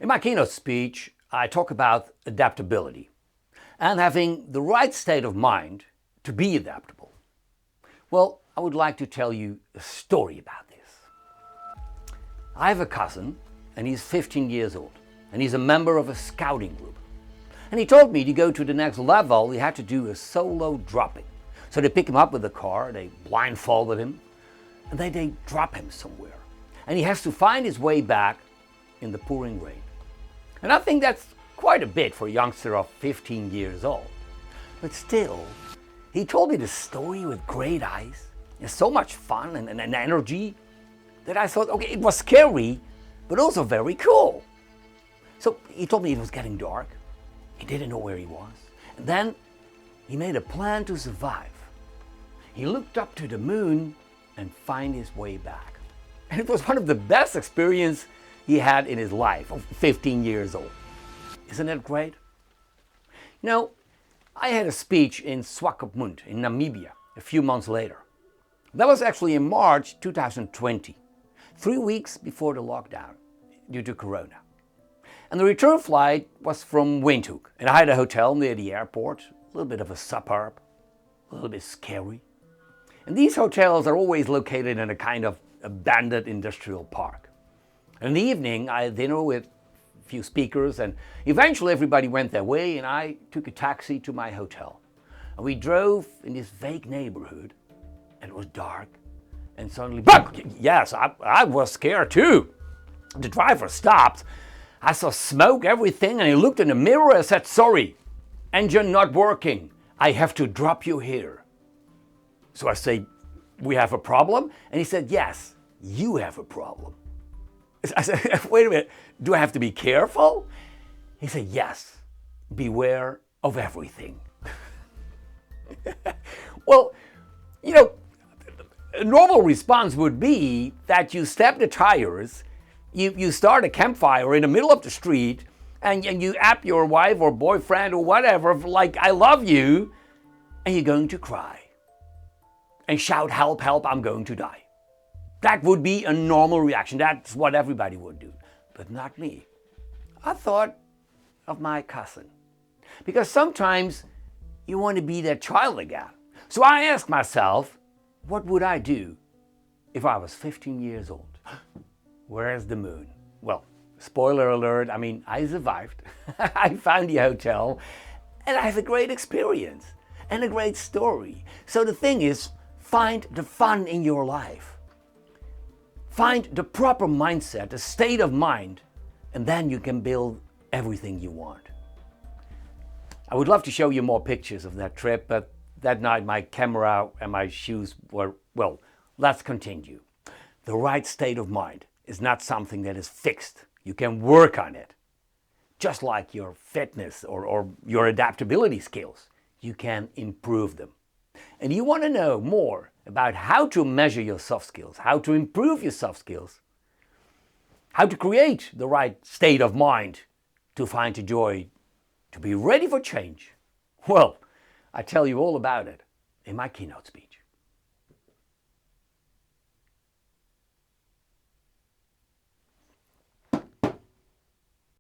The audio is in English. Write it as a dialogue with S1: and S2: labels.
S1: In my keynote speech, I talk about adaptability and having the right state of mind to be adaptable. Well, I would like to tell you a story about this. I have a cousin and he's 15 years old and he's a member of a scouting group. And he told me to go to the next level, he had to do a solo dropping. So they pick him up with the car, they blindfolded him, and then they drop him somewhere. And he has to find his way back in the pouring rain. And I think that's quite a bit for a youngster of 15 years old. But still, he told me the story with great eyes. It's so much fun and energy that I thought, okay, it was scary, but also very cool. So he told me it was getting dark. He didn't know where he was. And then he made a plan to survive. He looked up to the moon and find his way back. And it was one of the best experiences he had in his life, of 15 years old. Isn't that great? You know, I had a speech in Swakopmund in Namibia a few months later. That was actually in March 2020, 3 weeks before the lockdown due to Corona. And the return flight was from Windhoek. And I had a hotel near the airport, a little bit of a suburb, a little bit scary. And these hotels are always located in a kind of abandoned industrial park. And in the evening, I had dinner with a few speakers, and eventually everybody went their way, and I took a taxi to my hotel. And we drove in this vague neighborhood, and it was dark, and suddenly, yes, I was scared too. The driver stopped. I saw smoke, everything, and he looked in the mirror and said, "Sorry, engine not working. I have to drop you here." So I said, "We have a problem?" And he said, "Yes, you have a problem." I said, "Wait a minute, do I have to be careful?" He said, "Yes, beware of everything." Well, you know, a normal response would be that you step the tires, you start a campfire in the middle of the street, and you app your wife or boyfriend or whatever, like, "I love you," and you're going to cry. And shout, "Help, help, I'm going to die." That would be a normal reaction. That's what everybody would do. But not me. I thought of my cousin. Because sometimes you want to be that child again. So I asked myself, what would I do if I was 15 years old? Where's the moon? Well, spoiler alert, I survived. I found the hotel, and I have a great experience and a great story. So the thing is, find the fun in your life. Find the proper mindset, the state of mind, and then you can build everything you want. I would love to show you more pictures of that trip, but that night my camera and my shoes were, well, let's continue. The right state of mind is not something that is fixed. You can work on it. Just like your fitness or your adaptability skills, you can improve them. And you want to know more about how to measure your soft skills, how to improve your soft skills, how to create the right state of mind to find the joy, to be ready for change. Well, I tell you all about it in my keynote speech.